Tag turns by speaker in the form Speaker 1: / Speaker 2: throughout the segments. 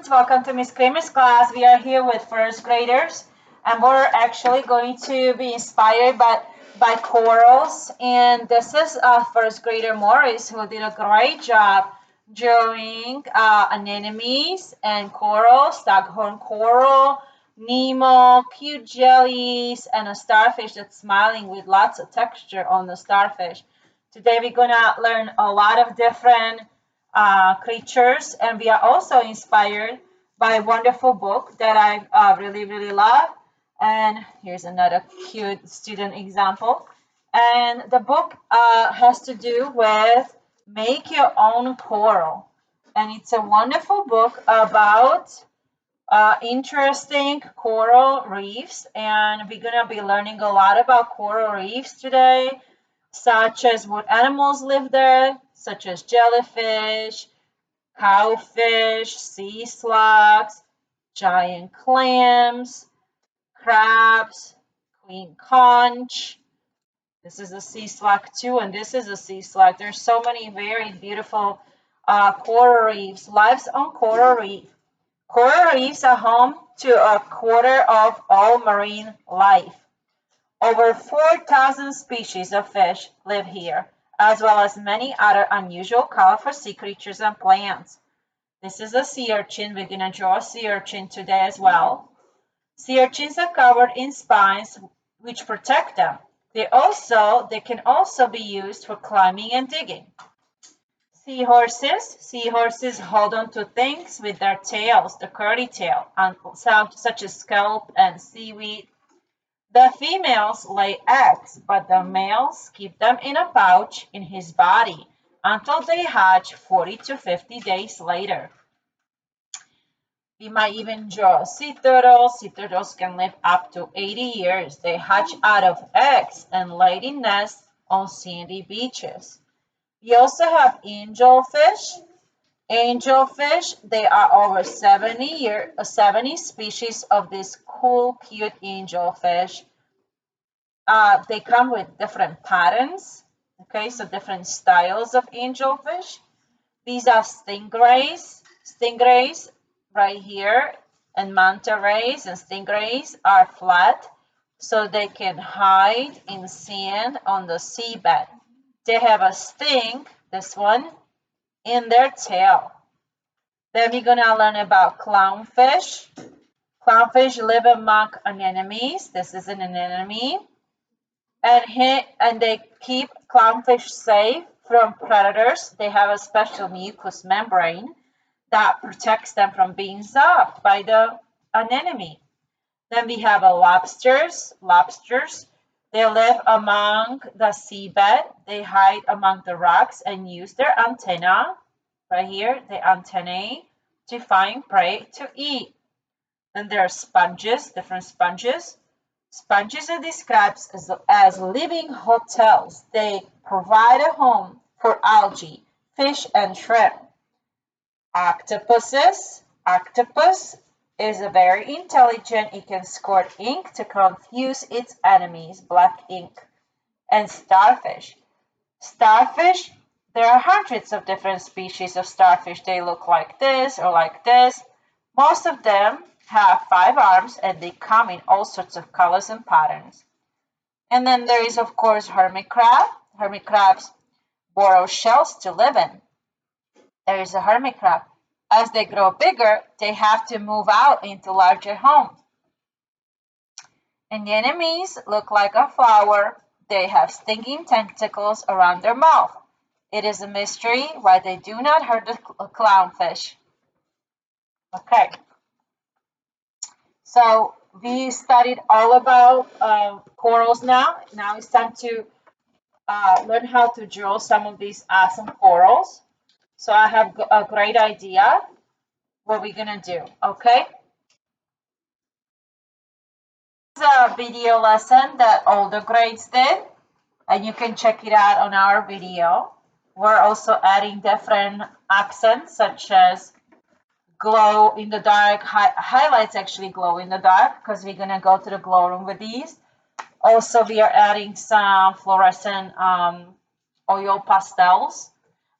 Speaker 1: students, welcome to Miss Kramer's class. We are here with first graders and we're actually going to be inspired by corals. And this is first grader Morris who did a great job drawing anemones and corals, staghorn coral, Nemo, cute jellies, and a starfish that's smiling with lots of texture on the starfish. Today we're gonna learn a lot of different creatures, and we are also inspired by a wonderful book that I really love. And here's another cute student example. And the book has to do with make your own coral, and it's a wonderful book about interesting coral reefs, and we're gonna be learning a lot about coral reefs today, such as what animals live there, such as jellyfish, cowfish, sea slugs, giant clams, crabs, queen conch. This is a sea slug too, and this is a sea slug. There's so many very beautiful coral reefs. Lives on coral reef. Coral reefs are home to a quarter of all marine life. Over 4,000 species of fish live here, as well as many other unusual colorful sea creatures and plants. This is a sea urchin. We're going to draw a sea urchin today as well. Sea urchins are covered in spines which protect them. They can also be used for climbing and digging. Seahorses. Seahorses hold on to things with their tails, the curly tail, such as kelp and seaweed. The females lay eggs, but the males keep them in a pouch in his body until they hatch 40 to 50 days later. We might even draw sea turtles. Sea turtles can live up to 80 years. They hatch out of eggs and lay in nests on sandy beaches. We also have angelfish. Angelfish, they are over 70 species of this cool, cute angelfish. They come with different patterns, okay, so different styles of angelfish. These are stingrays. Stingrays right here, and manta rays and stingrays are flat, so they can hide in sand on the seabed. They have a sting, this one, in their tail. Then we're gonna learn about clownfish. Clownfish live among anemones. This is an anemone. And they keep clownfish safe from predators. They have a special mucous membrane that protects them from being zapped by the anemone. Then we have lobsters. Lobsters, they live among the seabed. They hide among the rocks and use their antenna, right here, the antennae, to find prey to eat. Then there are sponges, different sponges. Sponges are described as living hotels. They provide a home for algae, fish, and shrimp. Octopuses. Octopus is very intelligent. It can squirt ink to confuse its enemies, black ink. And starfish. Starfish, there are hundreds of different species of starfish. They look like this or like this. Most of them have 5 arms, and they come in all sorts of colors and patterns. And then there is, of course, hermit crab. Hermit crabs burrow shells to live in. There is a hermit crab. As they grow bigger, they have to move out into larger homes. And the anemones look like a flower. They have stinging tentacles around their mouth. It is a mystery why they do not hurt the clownfish. Okay. So we studied all about corals now. Now it's time to learn how to draw some of these awesome corals. So I have a great idea what we're gonna do, okay? This is a video lesson that all the grades did, and you can check it out on our video. We're also adding different accents such as glow in the dark. Highlights actually glow in the dark because we're gonna go to the glow room with these. Also, we are adding some fluorescent oil pastels,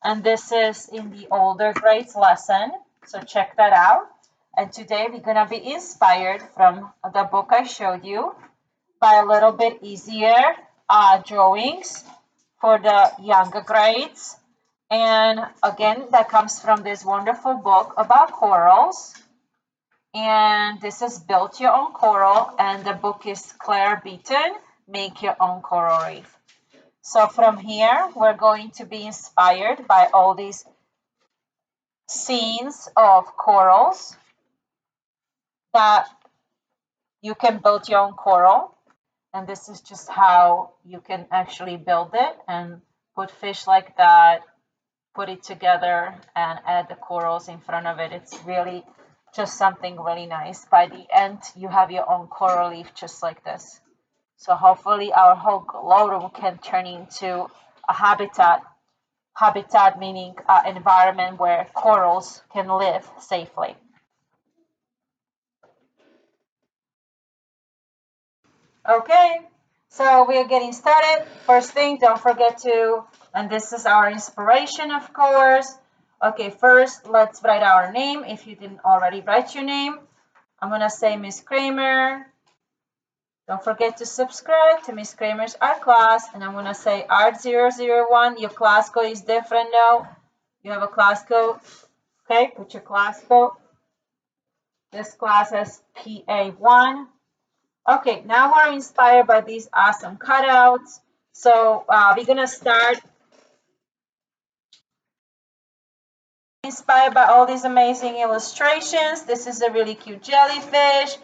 Speaker 1: and this is in the older grades lesson, so check that out. And today we're gonna be inspired from the book I showed you by a little bit easier drawings for the younger grades. And again, that comes from this wonderful book about corals. And this is Build Your Own Coral, and the book is Claire Beaton, Make Your Own Coral Reef. So from here, we're going to be inspired by all these scenes of corals that you can build your own coral. And this is just how you can actually build it and put fish like that, put it together and add the corals in front of it. It's really just something really nice. By the end, you have your own coral reef just like this. So hopefully our whole glow room can turn into a habitat meaning an environment where corals can live safely. Okay, so we are getting started. First thing, don't forget to, and this is our inspiration, of course. Okay, first, let's write our name. If you didn't already write your name, I'm going to say Miss Kramer. Don't forget to subscribe to Miss Kramer's art class. And I'm going to say Art001. Your class code is different now. You have a class code. Okay, put your class code. This class has PA1. Okay, now we're inspired by these awesome cutouts. So we're going to start inspired by all these amazing illustrations. This is a really cute jellyfish.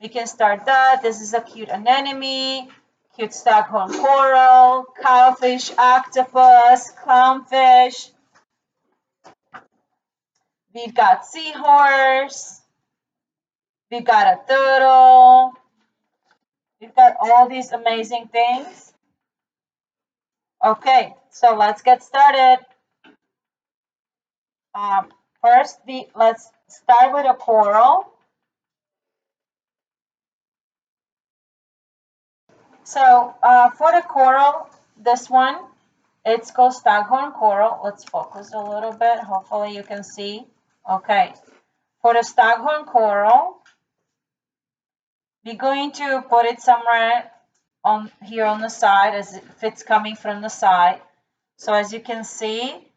Speaker 1: We can start that. This is a cute anemone, cute staghorn coral, cowfish, octopus, clownfish. We've got seahorse. We've got a turtle. We've got all these amazing things. Okay, so let's get started. First, let's start with a coral. So for the coral, this one, it's called staghorn coral. Let's focus a little bit. Hopefully you can see. Okay, for the staghorn coral, we're going to put it somewhere on here on the side as if it's coming from the side. So as you can see,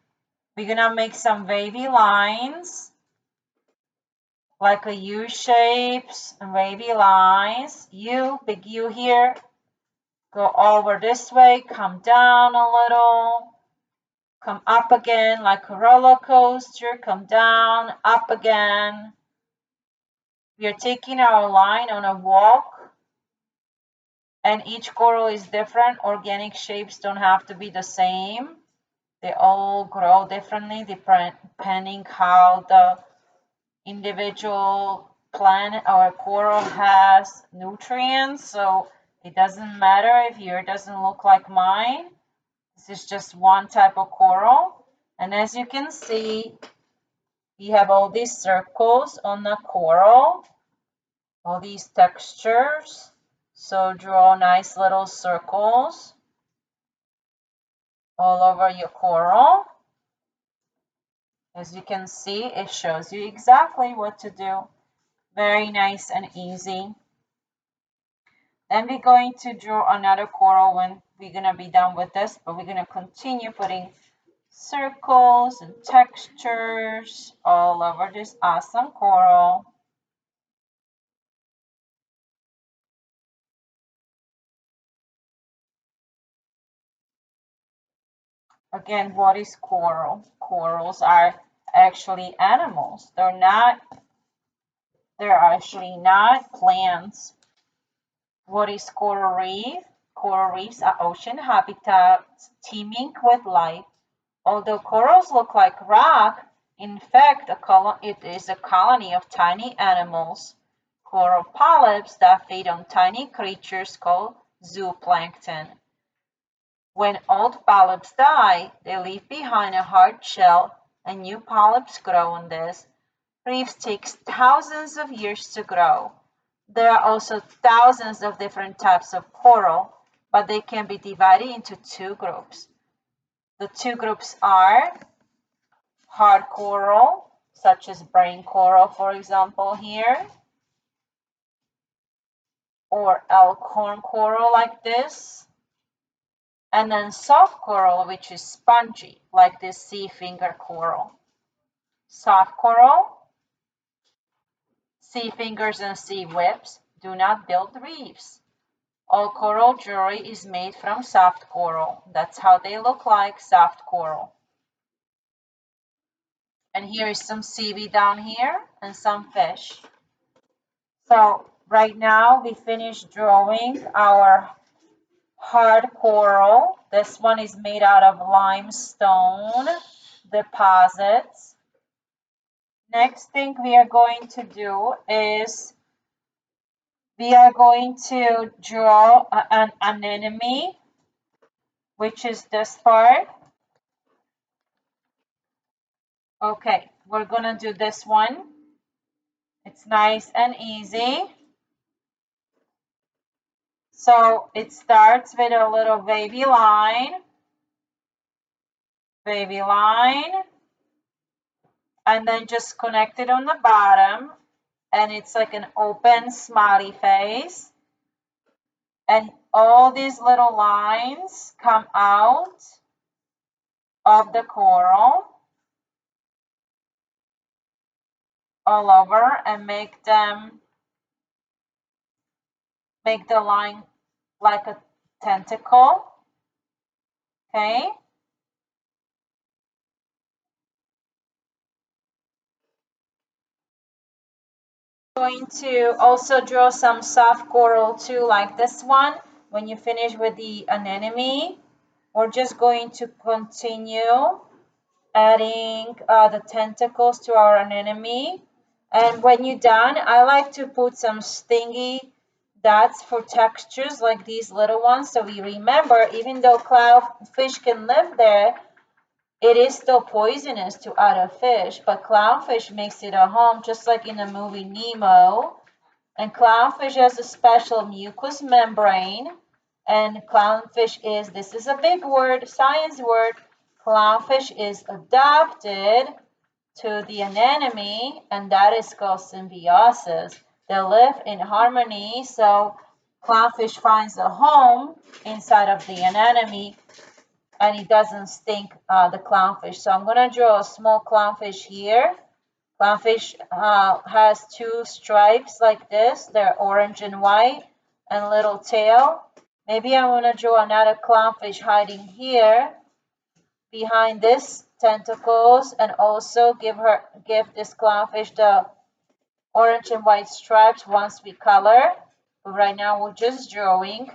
Speaker 1: we're gonna make some wavy lines, like a U shapes and wavy lines. U, big U here. Go over this way, come down a little, come up again like a roller coaster, come down, up again. We are taking our line on a walk, and each coral is different. Organic shapes don't have to be the same. They all grow differently depending how the individual plant or coral has nutrients. So it doesn't matter if yours doesn't look like mine. This is just one type of coral. And as you can see, we have all these circles on the coral, all these textures. So draw nice little circles all over your coral. As you can see, it shows you exactly what to do. Very nice and easy. Then we're going to draw another coral when we're going to be done with this, but we're going to continue putting circles and textures all over this awesome coral. Again, what is coral? Corals are actually animals. They're actually not plants. What is coral reef? Coral reefs are ocean habitats teeming with life. Although corals look like rock, in fact, it is a colony of tiny animals, coral polyps that feed on tiny creatures called zooplankton. When old polyps die, they leave behind a hard shell and new polyps grow on this. Reefs take thousands of years to grow. There are also thousands of different types of coral, but they can be divided into two groups. The two groups are hard coral, such as brain coral, for example, here, or elkhorn coral like this, and then soft coral, which is spongy, like this sea finger coral. Soft coral, sea fingers and sea whips do not build reefs. All coral jewelry is made from soft coral. That's how they look like, soft coral. And here is some seaweed down here and some fish. So right now we finished drawing our hard coral. This one is made out of limestone deposits. Next thing we are going to do is we are going to draw an anemone, which is this part. Okay, we're gonna do this one. It's nice and easy. So it starts with a little wavy line, and then just connect it on the bottom, and it's like an open smiley face. And all these little lines come out of the coral all over and make the line like a tentacle. Okay. Going to also draw some soft coral too, like this one. When you finish with the anemone, we're just going to continue adding the tentacles to our anemone. And when you're done, I like to put some stingy dots for textures like these little ones, so we remember even though clownfish can live there, it is still poisonous to other fish, but clownfish makes it a home, just like in the movie Nemo. And clownfish has a special mucous membrane, and clownfish is, this is a big word, science word, clownfish is adapted to the anemone, and that is called symbiosis. They live in harmony, so clownfish finds a home inside of the anemone, and it doesn't stink the clownfish. So I'm going to draw a small clownfish here. Clownfish has two stripes like this. They're orange and white, and little tail. Maybe I want to draw another clownfish hiding here behind this tentacles, and also give this clownfish the orange and white stripes once we color. But right now we're just drawing,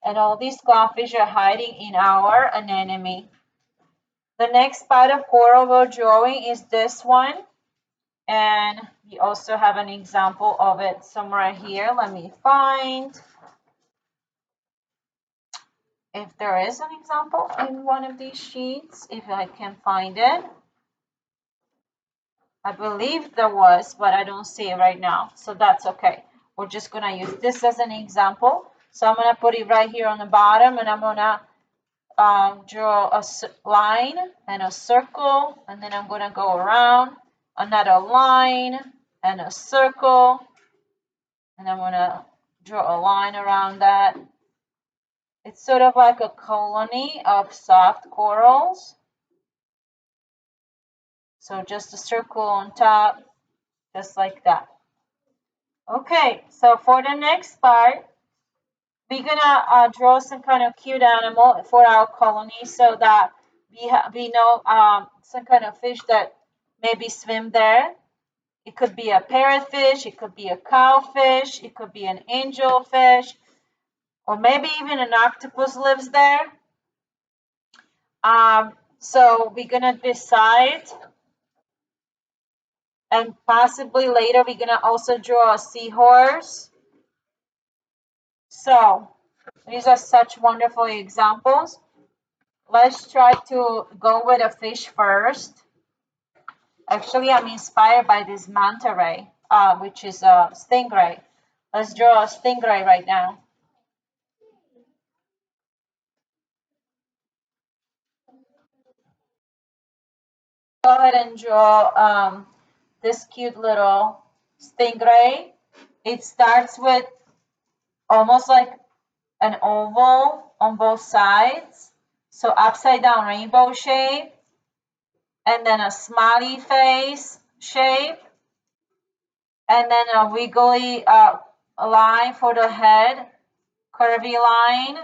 Speaker 1: and all these clownfish are hiding in our anemone. The next part of coral we're drawing is this one, and we also have an example of it somewhere here. Let me find if there is an example in one of these sheets, if I can find it. I believe there was, but I don't see it right now, so that's okay. We're just going to use this as an example. So I'm going to put it right here on the bottom, and I'm going to draw a line and a circle, and then I'm going to go around another line and a circle, and I'm going to draw a line around that. It's sort of like a colony of soft corals. So just a circle on top, just like that. Okay, so for the next part, we're gonna draw some kind of cute animal for our colony, so that we know some kind of fish that maybe swim there. It could be a parrotfish, it could be a cowfish, it could be an angelfish, or maybe even an octopus lives there. So we're gonna decide, and possibly later we're gonna also draw a seahorse. So these are such wonderful examples. Let's try to go with a fish first. Actually, I'm inspired by this manta ray, which is a stingray. Let's draw a stingray right now. Go ahead and draw this cute little stingray. It starts with almost like an oval on both sides. So upside down rainbow shape, and then a smiley face shape, and then a wiggly line for the head, curvy line.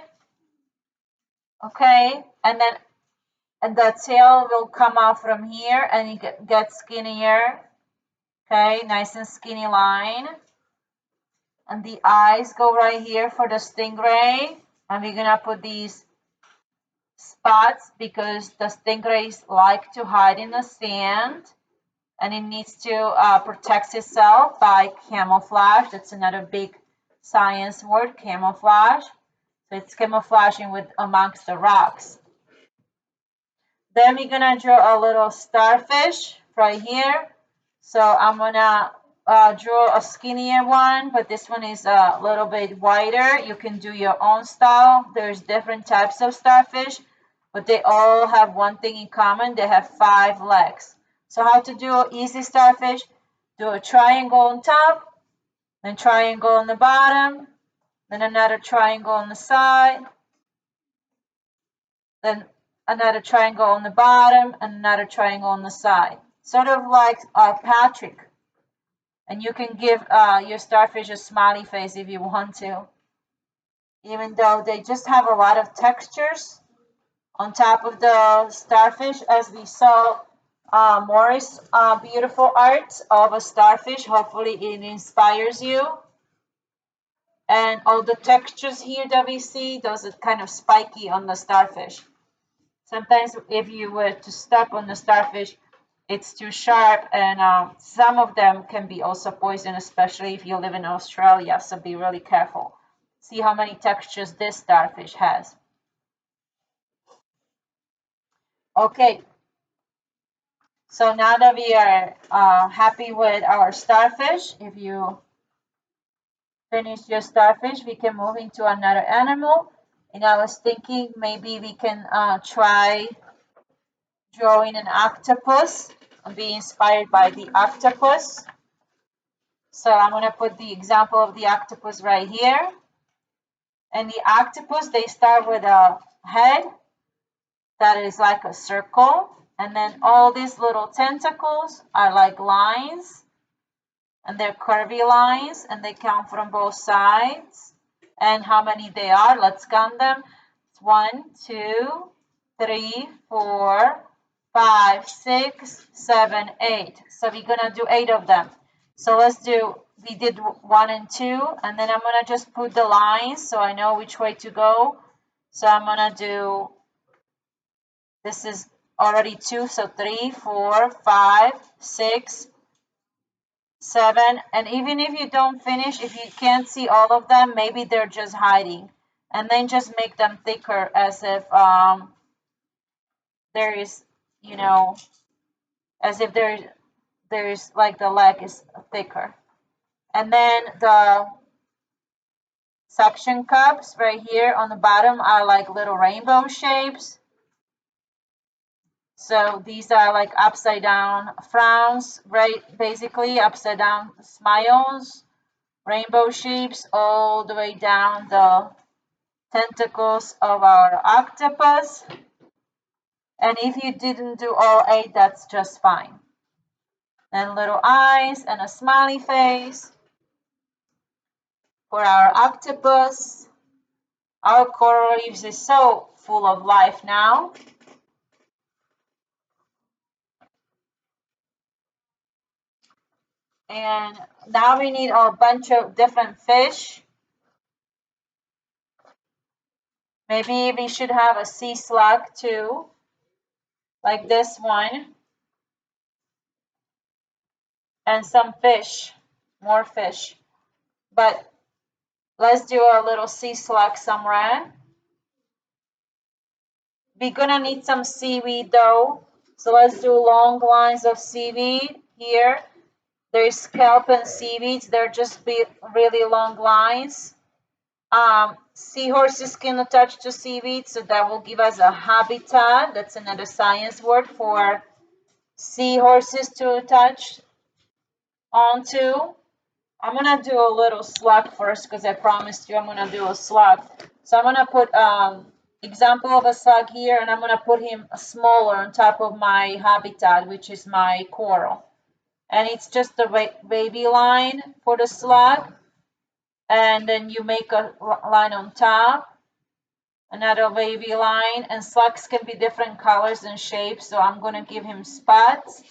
Speaker 1: Okay, and then the tail will come out from here and it gets skinnier. Okay, nice and skinny line. And the eyes go right here for the stingray. And we're gonna put these spots because the stingrays like to hide in the sand, and it needs to protect itself by camouflage. That's another big science word, camouflage. So it's camouflaging with amongst the rocks. Then we're gonna draw a little starfish right here. So I'm gonna draw a skinnier one, but this one is a little bit wider. You can do your own style. There's different types of starfish, but they all have one thing in common. They have 5 legs. So how to do an easy starfish? Do a triangle on top, then triangle on the bottom, then another triangle on the side, then another triangle on the bottom, and another triangle on the side. Sort of like Patrick. And you can give your starfish a smiley face if you want to. Even though they just have a lot of textures on top of the starfish, as we saw Morris' beautiful art of a starfish. Hopefully it inspires you. And all the textures here that we see, those are kind of spiky on the starfish. Sometimes if you were to step on the starfish, it's too sharp, and some of them can be also poison, especially if you live in Australia, so be really careful. See how many textures this starfish has. Okay, so now that we are happy with our starfish, if you finish your starfish, we can move into another animal. And I was thinking maybe we can try drawing an octopus and be inspired by the octopus. So I'm going to put the example of the octopus right here. And the octopus, they start with a head that is like a circle. And then all these little tentacles are like lines. And they're curvy lines. And they come from both sides. And how many they are, let's count them. It's 1, 2, 3, 4, 5, 6, 7, 8. So we're going to do 8 of them. So let's do, we did 1 and 2, and then I'm going to just put the lines so I know which way to go. So I'm going to do, this is already 2, so 3, 4, 5, 6, 7. And even if you don't finish, if you can't see all of them, maybe they're just hiding. And then just make them thicker as if there is, you know, as if there's like the leg is thicker. And then the suction cups right here on the bottom are like little rainbow shapes. So these are like upside down frowns, right? Basically upside down smiles, rainbow shapes all the way down the tentacles of our octopus. And if you didn't do all 8, that's just fine. Then little eyes and a smiley face for our octopus. Our coral reefs is so full of life now. And now we need a bunch of different fish. Maybe we should have a sea slug too, like this one. And some fish, more fish. But let's do a little sea slug somewhere. We're gonna need some seaweed though. So let's do long lines of seaweed here. There's scalp and seaweeds. They're just really long lines. Seahorses can attach to seaweed, so that will give us a habitat. That's another science word for seahorses to attach onto. I'm gonna do a little slug first because I promised you I'm gonna do a slug. So I'm gonna put example of a slug here, and I'm gonna put him smaller on top of my habitat, which is my coral. And it's just a wavy line for the slug, and then you make a line on top, another wavy line, and slugs can be different colors and shapes, so I'm gonna give him spots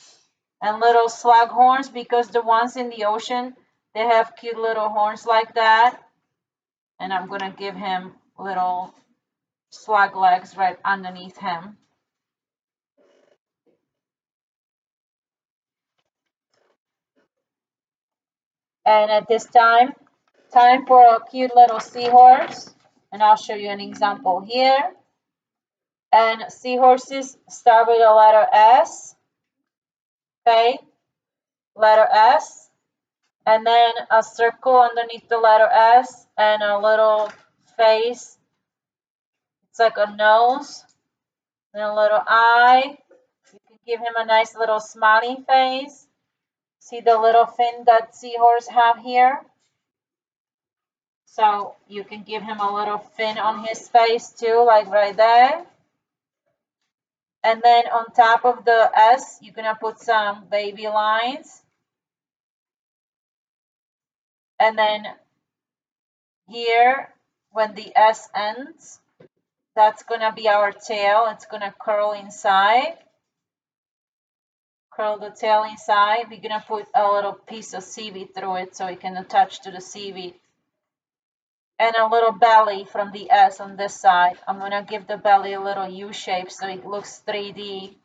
Speaker 1: and little slug horns, because the ones in the ocean, they have cute little horns like that. And I'm gonna give him little slug legs right underneath him. And at this time for a cute little seahorse, and I'll show you an example here. And seahorses start with a letter S, okay, letter S, and then a circle underneath the letter S, and a little face. It's like a nose, and a little eye. You can give him a nice little smiling face. See the little fin that seahorse have here? So you can give him a little fin on his face too, like right there. And then on top of the S, you're gonna put some baby lines. And then here, when the S ends, that's gonna be our tail. It's gonna curl inside. Curl the tail inside. We're gonna put a little piece of seaweed through it so it can attach to the seaweed. And a little belly from the S on this side. I'm gonna give the belly a little U shape so it looks 3D.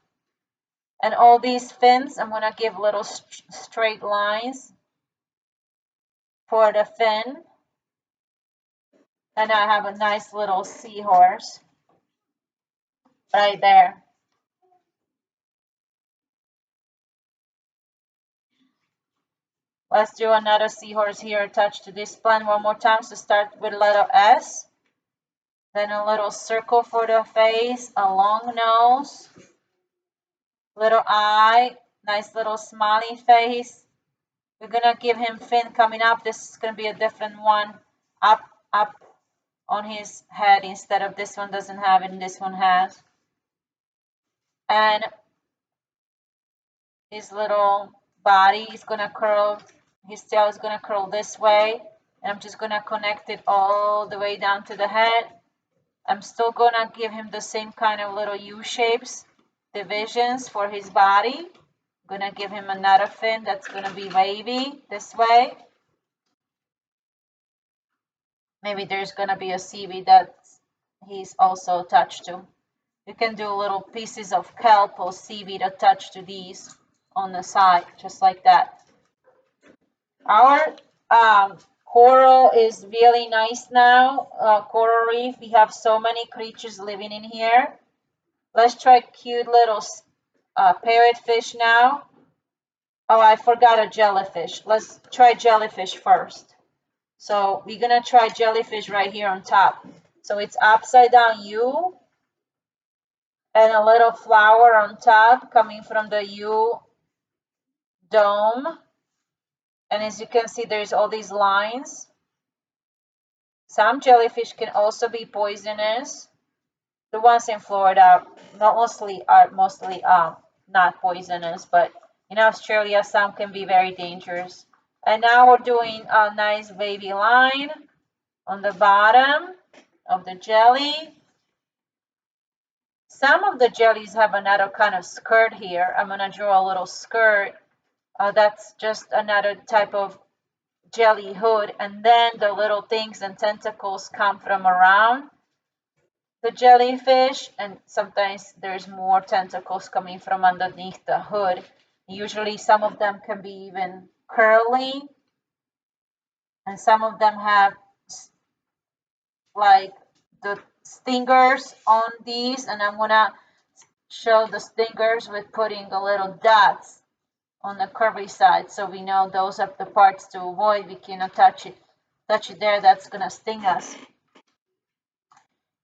Speaker 1: And all these fins, I'm gonna give little straight lines for the fin. And I have a nice little seahorse right there. Let's do another seahorse here attached to this plant one more time. So start with letter S, then a little circle for the face, a long nose, little eye, nice little smiley face. We're gonna give him fin coming up. This is gonna be a different one, up on his head instead of this one doesn't have it and this one has. And his little body is gonna curl, his tail is gonna curl this way, and I'm just gonna connect it all the way down to the head. I'm still gonna give him the same kind of little U shapes, divisions for his body. I'm gonna give him another fin that's gonna be wavy this way. Maybe there's gonna be a seaweed that he's also attached to. You can do little pieces of kelp or seaweed attached to these on the side, just like that. Our coral is really nice now. Coral reef, we have so many creatures living in here. Let's try cute little parrotfish now. Oh, I forgot a jellyfish. Let's try jellyfish first. So we're gonna try jellyfish right here on top. So it's upside down U, and a little flower on top coming from the U dome. And as you can see, there's all these lines. Some jellyfish can also be poisonous. The ones in Florida are mostly not poisonous, but in Australia some can be very dangerous. And now we're doing a nice wavy line on the bottom of the jelly. Some of the jellies have another kind of skirt here. I'm gonna draw a little skirt. That's just another type of jelly hood, and then the little things and tentacles come from around the jellyfish, and sometimes there's more tentacles coming from underneath the hood. Usually some of them can be even curly, and some of them have like the stingers on these, and I'm gonna show the stingers with putting the little dots on the curvy side, so we know those are the parts to avoid. We cannot touch it there, that's gonna sting us.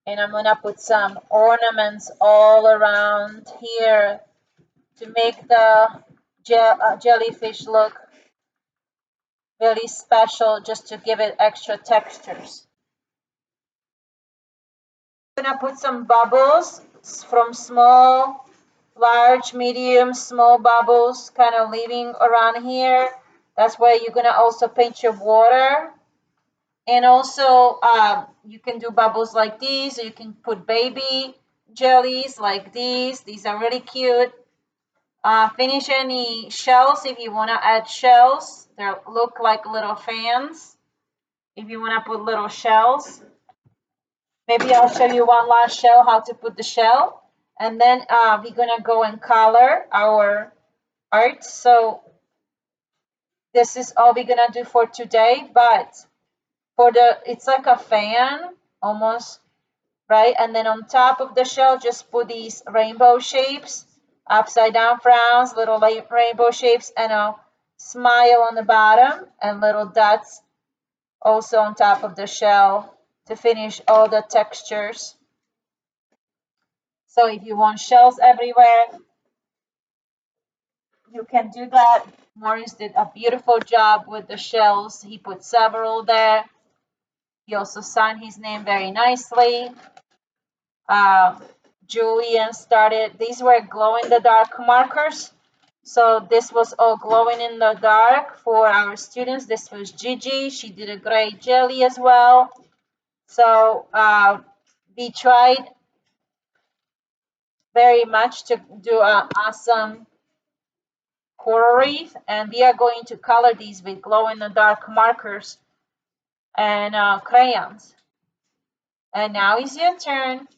Speaker 1: And I'm gonna put some ornaments all around here to make the jellyfish look really special, just to give it extra textures. I'm gonna put some bubbles from small, large, medium, small bubbles kind of leaving around here. That's where you're gonna also paint your water. And also you can do bubbles like these, or you can put baby jellies like these. These are really cute. Finish any shells if you want to add shells. They look like little fans if you want to put little shells. Maybe I'll show you one last shell, how to put the shell. And then we're going to go and color our art. So this is all we're going to do for today. But for it's like a fan almost, right? And then on top of the shell, just put these rainbow shapes, upside down frowns, little rainbow shapes, and a smile on the bottom, and little dots also on top of the shell to finish all the textures. So if you want shells everywhere, you can do that. Maurice did a beautiful job with the shells. He put several there. He also signed his name very nicely. Julian started, these were glow in the dark markers. So this was all glowing in the dark for our students. This was Gigi. She did a great jelly as well. So we tried very much to do an awesome coral reef, and we are going to color these with glow in the dark markers and crayons. And now is your turn.